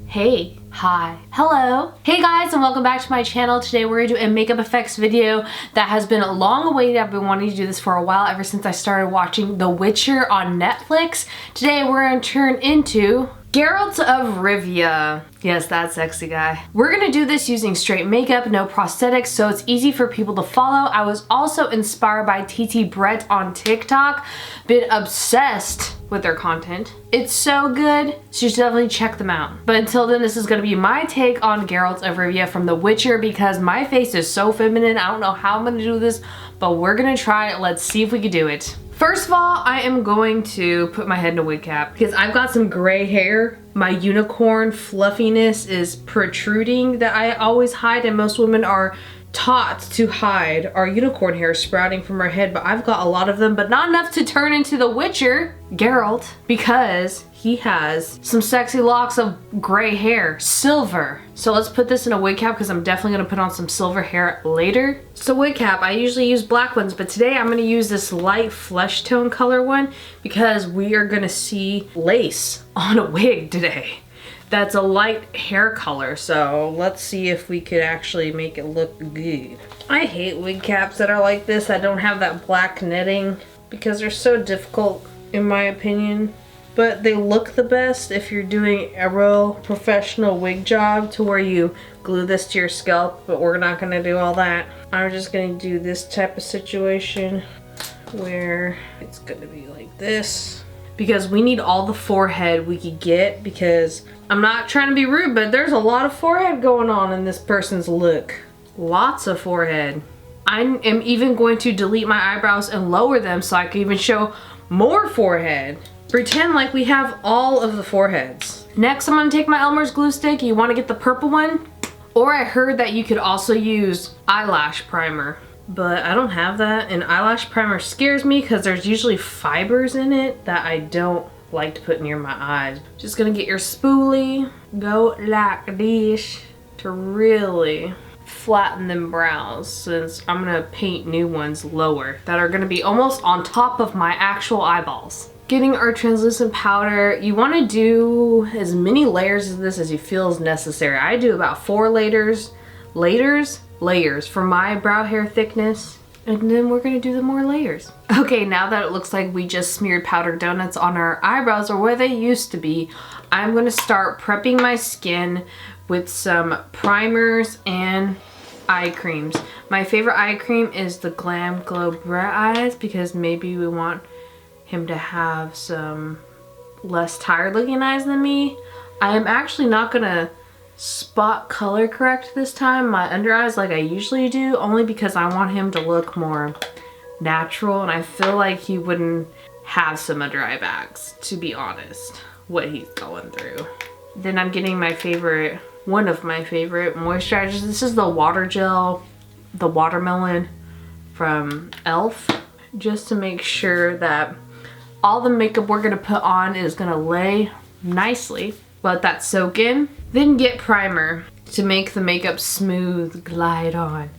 Hey, hi, hello. Hey guys, and welcome back to my channel. Today we're gonna do a makeup effects video that has been long awaited. I've been wanting to do this for a while, ever since I started watching The Witcher on Netflix. Today we're gonna turn into Geralt of Rivia. Yes, that sexy guy. We're gonna do this using straight makeup, no prosthetics, so it's easy for people to follow. I was also inspired by TT Brett on TikTok. Been obsessed with their content. It's so good, so you should definitely check them out. But until then, this is gonna be my take on Geralt of Rivia from The Witcher because my face is so feminine. I don't know how I'm gonna do this, but we're gonna try it. Let's see if we can do it. First of all, I am going to put my head in a wig cap because I've got some gray hair. My unicorn fluffiness is protruding that I always hide, and most women are taught to hide our unicorn hair sprouting from our head, but I've got a lot of them, but not enough to turn into the Witcher, Geralt, because he has some sexy locks of gray hair, silver. So let's put this in a wig cap because I'm definitely gonna put on some silver hair later. So wig cap, I usually use black ones, but today I'm gonna use this light flesh tone color one because we are gonna see lace on a wig today. That's a light hair color, so let's see if we could actually make it look good. I hate wig caps that are like this that don't have that black netting because they're so difficult in my opinion. But they look the best if you're doing a real professional wig job to where you glue this to your scalp, but we're not gonna do all that. I'm just gonna do this type of situation where it's gonna be like this because we need all the forehead we could get because I'm not trying to be rude, but there's a lot of forehead going on in this person's look. Lots of forehead. I am even going to delete my eyebrows and lower them so I can even show more forehead. Pretend like we have all of the foreheads. Next, I'm gonna take my Elmer's glue stick. You wanna get the purple one? Or I heard that you could also use eyelash primer, but I don't have that, and eyelash primer scares me because there's usually fibers in it that I don't like to put near my eyes. Just gonna get your spoolie, go like this to really flatten them brows, since I'm gonna paint new ones lower that are gonna be almost on top of my actual eyeballs. Getting our translucent powder, you want to do as many layers of this as you feel is necessary. I do about 4 layers for my brow hair thickness, and then we're gonna do the more layers. Okay, now that it looks like we just smeared powdered donuts on our eyebrows, or where they used to be, I'm gonna start prepping my skin with some primers and eye creams. My favorite eye cream is the Glam Glow Bright Eyes because maybe we want him to have some less tired looking eyes than me. I am actually not gonna spot color correct this time my under eyes like I usually do, only because I want him to look more natural, and I feel like he wouldn't have some under eye bags, to be honest, what he's going through. Then I'm getting my favorite, one of my favorite moisturizers. This is the water gel, the watermelon from E.L.F, just to make sure that all the makeup we're gonna put on is gonna lay nicely. Let that soak in. Then get primer to make the makeup smooth glide on.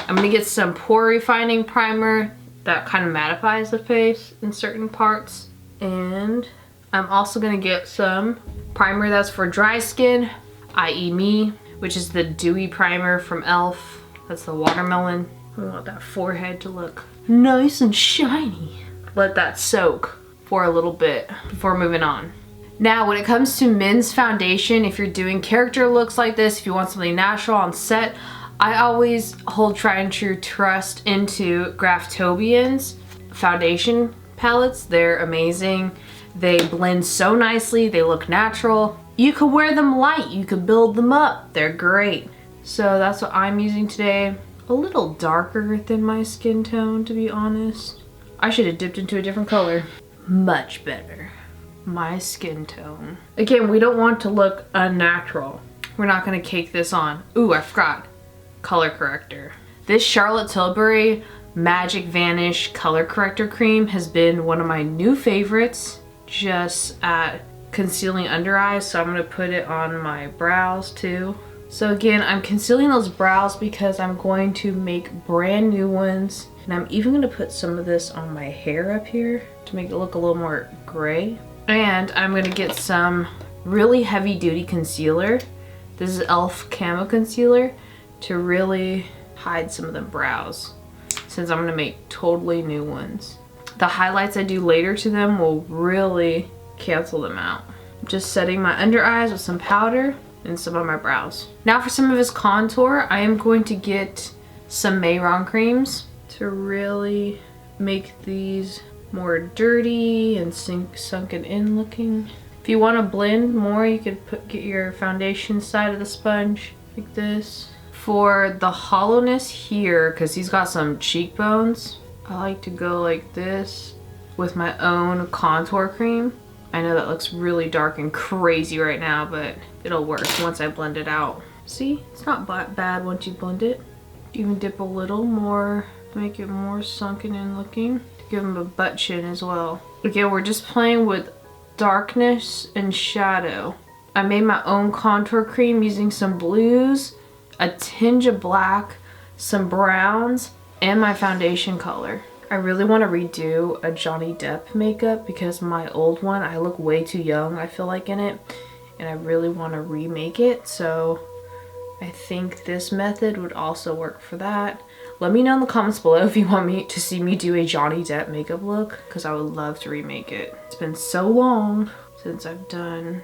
I'm gonna get some pore refining primer that kind of mattifies the face in certain parts. And I'm also gonna get some primer that's for dry skin, i.e. me, which is the dewy primer from E.L.F. That's the watermelon. I want that forehead to look nice and shiny. Let that soak for a little bit before moving on. Now, when it comes to men's foundation, if you're doing character looks like this, if you want something natural on set, I always hold tried and true trust into Graftobain's foundation palettes. They're amazing. They blend so nicely, they look natural. You could wear them light, you could build them up. They're great. So that's what I'm using today. A little darker than my skin tone, to be honest. I should have dipped into a different color. Much better. My skin tone. Again, we don't want to look unnatural. We're not gonna cake this on. Ooh, I forgot. Color corrector. This Charlotte Tilbury Magic Vanish color corrector cream has been one of my new favorites just at concealing under eyes, so I'm gonna put it on my brows too. So again, I'm concealing those brows because I'm going to make brand new ones, and I'm even gonna put some of this on my hair up here to make it look a little more gray. And I'm gonna get some really heavy duty concealer. This is E.L.F. Camo Concealer to really hide some of the brows, since I'm gonna make totally new ones. The highlights I do later to them will really cancel them out. I'm just setting my under eyes with some powder and some of my brows. Now for some of his contour, I am going to get some Mehron creams to really make these more dirty and sunken in looking. If you want to blend more, you could get your foundation side of the sponge like this. For the hollowness here, because he's got some cheekbones, I like to go like this with my own contour cream. I know that looks really dark and crazy right now, but it'll work once I blend it out. See, it's not bad once you blend it. Even dip a little more to make it more sunken in looking. Give him a butt chin as well. Again, we're just playing with darkness and shadow. I made my own contour cream using some blues, a tinge of black, some browns, and my foundation color. I really want to redo a Johnny Depp makeup because my old one, I look way too young, I feel like, in it. And I really want to remake it, so I think this method would also work for that. Let me know in the comments below if you want me to see me do a Johnny Depp makeup look, because I would love to remake it. It's been so long since I've done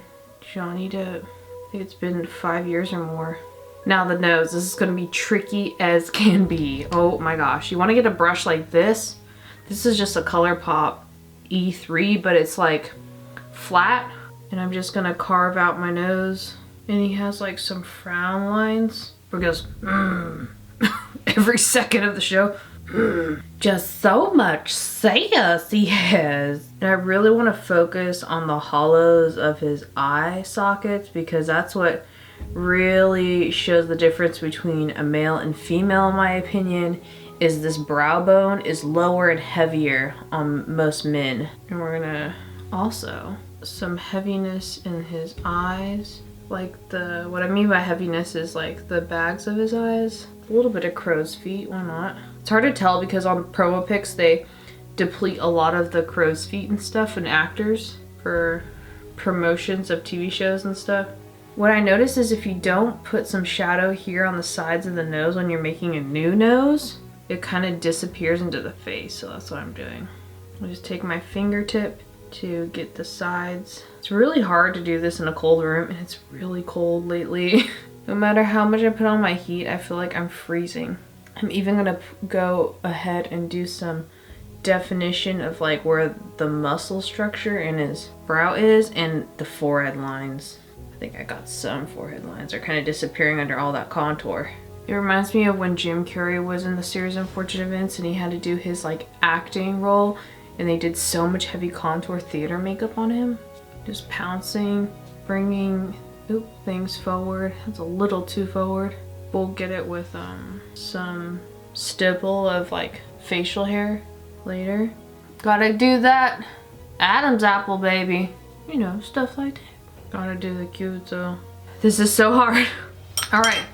Johnny Depp. I think it's been 5 years or more. Now the nose, this is gonna be tricky as can be. Oh my gosh, you wanna get a brush like this. This is just a ColourPop E3, but it's like flat. And I'm just gonna carve out my nose. And he has like some frown lines. Where he goes, every second of the show. Just so much sass he has. And I really wanna focus on the hollows of his eye sockets, because that's what really shows the difference between a male and female, in my opinion, is this brow bone is lower and heavier on most men. And we're gonna also some heaviness in his eyes, like what I mean by heaviness is like the bags of his eyes. A little bit of crow's feet, why not? It's hard to tell because on promo pics they deplete a lot of the crow's feet and stuff in actors for promotions of TV shows and stuff. What I noticed is if you don't put some shadow here on the sides of the nose when you're making a new nose, it kind of disappears into the face, so that's what I'm doing. I'll just take my fingertip to get the sides. It's really hard to do this in a cold room, and it's really cold lately. No matter how much I put on my heat, I feel like I'm freezing. I'm even gonna go ahead and do some definition of like where the muscle structure in his brow is and the forehead lines. I think I got some forehead lines are kind of disappearing under all that contour. It reminds me of when Jim Carrey was in the series Unfortunate Events and he had to do his like acting role, and they did so much heavy contour theater makeup on him. Just pouncing, bringing things forward. That's a little too forward. We'll get it with some stipple of like facial hair later. Gotta do that Adam's apple, baby. You know, stuff like that. Gotta do the cute, so. This is so hard. All right,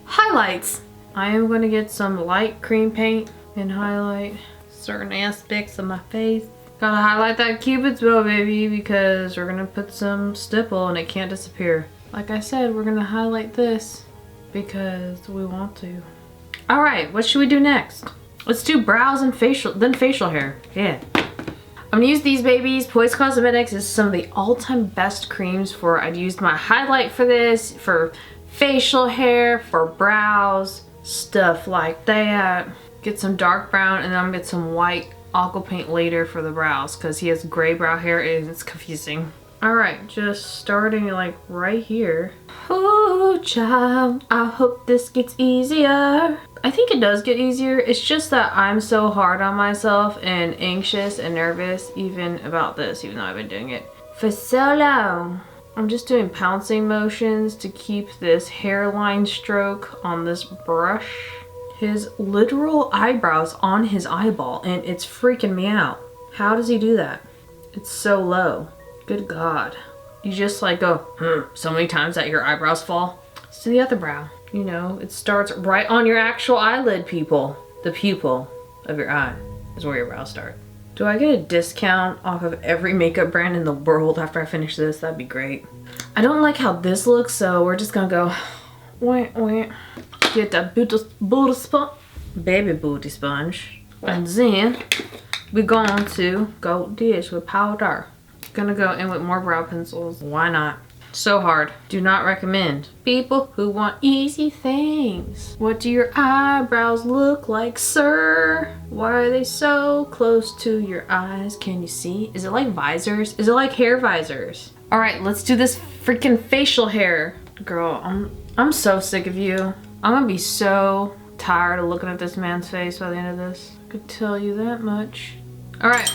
highlights. I am gonna get some light cream paint and highlight certain aspects of my face. Gotta highlight that Cupid's bow, baby, because we're gonna put some stipple and it can't disappear. Like I said, we're gonna highlight this because we want to. All right, what should we do next? Let's do brows and then facial hair. Yeah. I'm gonna use these babies. Poise Cosmetics is some of the all-time best creams for, I'd used my highlight for this, for facial hair, for brows, stuff like that. Get some dark brown and then I'm gonna get some white aqua paint later for the brows because he has gray brow hair and it's confusing. All right, just starting like right here. Oh, child, I hope this gets easier. I think it does get easier. It's just that I'm so hard on myself and anxious and nervous even about this, even though I've been doing it for so long. I'm just doing pouncing motions to keep this hairline stroke on this brush. His literal eyebrows on his eyeball, and it's freaking me out. How does he do that? It's so low. Good God. You just like go so many times that your eyebrows fall. It's to the other brow. You know, it starts right on your actual eyelid, people. The pupil of your eye is where your brows start. Do I get a discount off of every makeup brand in the world after I finish this? That'd be great. I don't like how this looks, so we're just gonna go wait. Get that booty sponge, baby booty sponge. And then we're going to go dish with powder. Gonna go in with more brow pencils. Why not? So hard. Do not recommend. People who want easy things. What do your eyebrows look like, sir? Why are they so close to your eyes? Can you see? Is it like visors? Is it like hair visors? All right, let's do this freaking facial hair. Girl, I'm so sick of you. I'm gonna be so tired of looking at this man's face by the end of this. I could tell you that much. All right.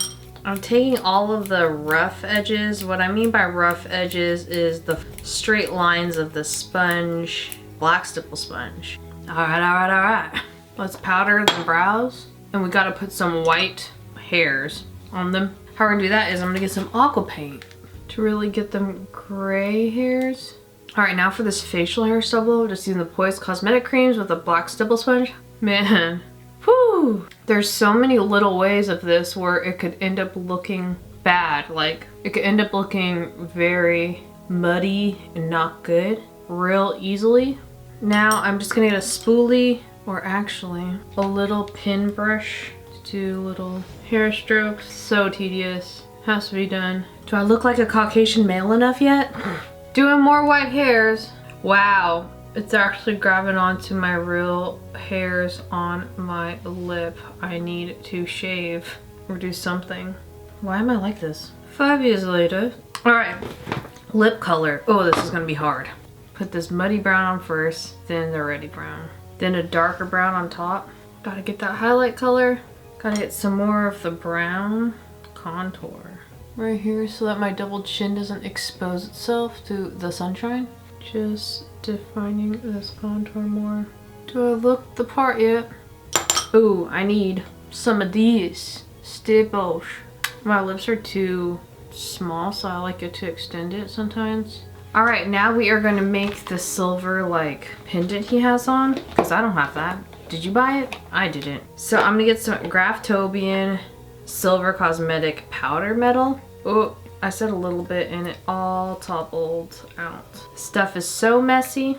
I'm taking all of the rough edges. What I mean by rough edges is the straight lines of the sponge, black stipple sponge. All right. Let's powder the brows. And we gotta put some white hairs on them. How we're gonna do that is I'm gonna get some aqua paint to really get them gray hairs. All right, now for this facial hair stubble, just using the Poise Cosmetic Creams with a black stipple sponge. Man. Whew. There's so many little ways of this where it could end up looking bad. Like, it could end up looking very muddy and not good real easily. Now I'm just gonna get a spoolie, or actually a little pin brush to do little hair strokes. So tedious. Has to be done. Do I look like a Caucasian male enough yet? Doing more white hairs. Wow. It's actually grabbing onto my real hairs on my lip. I need to shave or do something. Why am I like this? 5 years later. All right, lip color. Oh, this is gonna be hard. Put this muddy brown on first, then the reddy brown. Then a darker brown on top. Gotta get that highlight color. Gotta get some more of the brown contour right here so that my double chin doesn't expose itself to the sunshine. Just defining this contour more. Do I look the part yet? Ooh, I need some of these stipples. My lips are too small, so I like it to extend it sometimes. All right, now we are gonna make the silver like pendant he has on, because I don't have that. Did you buy it? I didn't. So I'm gonna get some Graftobain silver cosmetic powder metal. Oh, I said a little bit and it all toppled out. Stuff is so messy.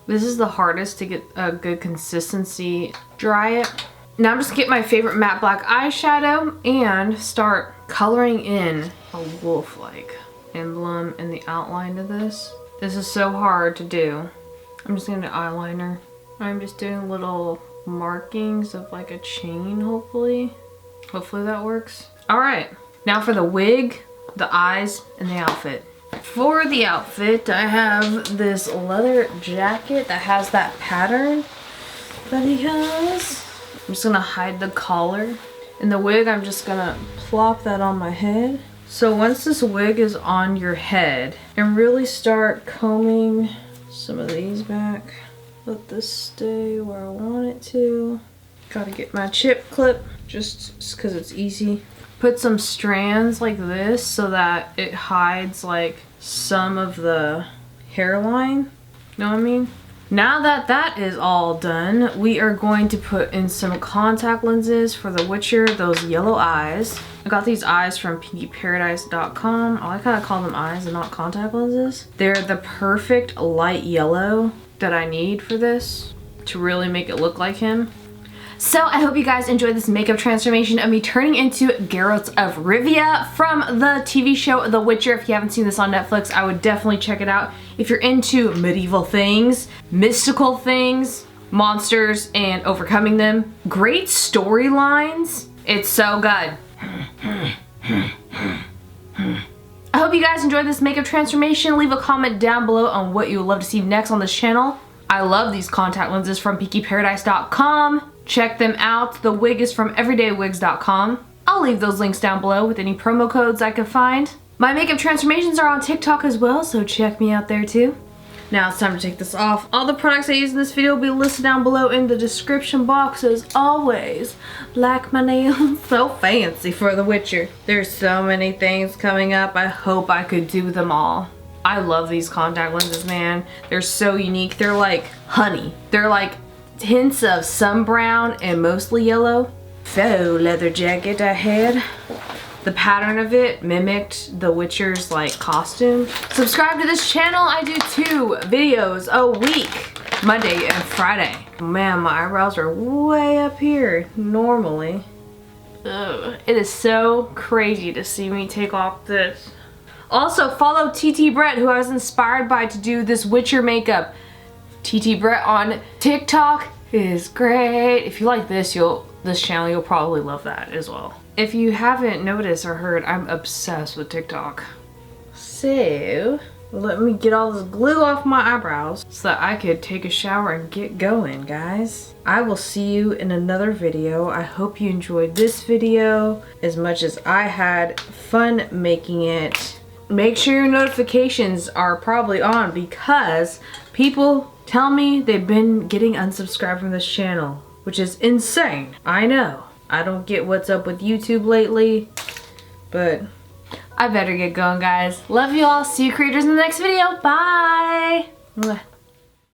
This is the hardest to get a good consistency. Dry it. Now I'm just getting my favorite matte black eyeshadow and start coloring in a wolf-like emblem in the outline of this. This is so hard to do. I'm just gonna eyeliner. I'm just doing little markings of like a chain, hopefully. Hopefully that works. All right, now for the wig, the eyes, and the outfit. For the outfit, I have this leather jacket that has that pattern that he has. I'm just gonna hide the collar. And the wig, I'm just gonna plop that on my head. So once this wig is on your head, and really start combing some of these back. Let this stay where I want it to. Gotta get my chip clip just because it's easy. Put some strands like this so that it hides like some of the hairline. Know what I mean? Now that that is all done, we are going to put in some contact lenses for the Witcher, those yellow eyes. I got these eyes from pinkyparadise.com. I like how I call them eyes and not contact lenses. They're the perfect light yellow that I need for this to really make it look like him. So I hope you guys enjoyed this makeup transformation of me turning into Geralt of Rivia from the TV show The Witcher. If you haven't seen this on Netflix, I would definitely check it out. If you're into medieval things, mystical things, monsters, and overcoming them, great storylines. It's so good. I hope you guys enjoyed this makeup transformation. Leave a comment down below on what you would love to see next on this channel. I love these contact lenses from pinkyparadise.com. Check them out. The wig is from everydaywigs.com. I'll leave those links down below with any promo codes I can find. My makeup transformations are on TikTok as well, so check me out there too. Now it's time to take this off. All the products I use in this video will be listed down below in the description box as always. Like my nails, so fancy for The Witcher. There's so many things coming up. I hope I could do them all. I love these contact lenses, man. They're so unique. They're like honey. They're like hints of some brown and mostly yellow. faux leather jacket I had. The pattern of it mimicked the Witcher's like costume. Subscribe to this channel. I do 2 videos a week, Monday and Friday. Man, my eyebrows are way up here normally. Ugh, it is so crazy to see me take off this. Also, follow TT Brett, who I was inspired by to do this Witcher makeup. TT Brett on TikTok is great. If you like this channel, you'll probably love that as well. If you haven't noticed or heard, I'm obsessed with TikTok. So, let me get all this glue off my eyebrows so that I could take a shower and get going, guys. I will see you in another video. I hope you enjoyed this video as much as I had fun making it. Make sure your notifications are probably on because people tell me they've been getting unsubscribed from this channel, which is insane. I know. I don't get what's up with YouTube lately, but I better get going, guys. Love you all. See you creators in the next video. Bye.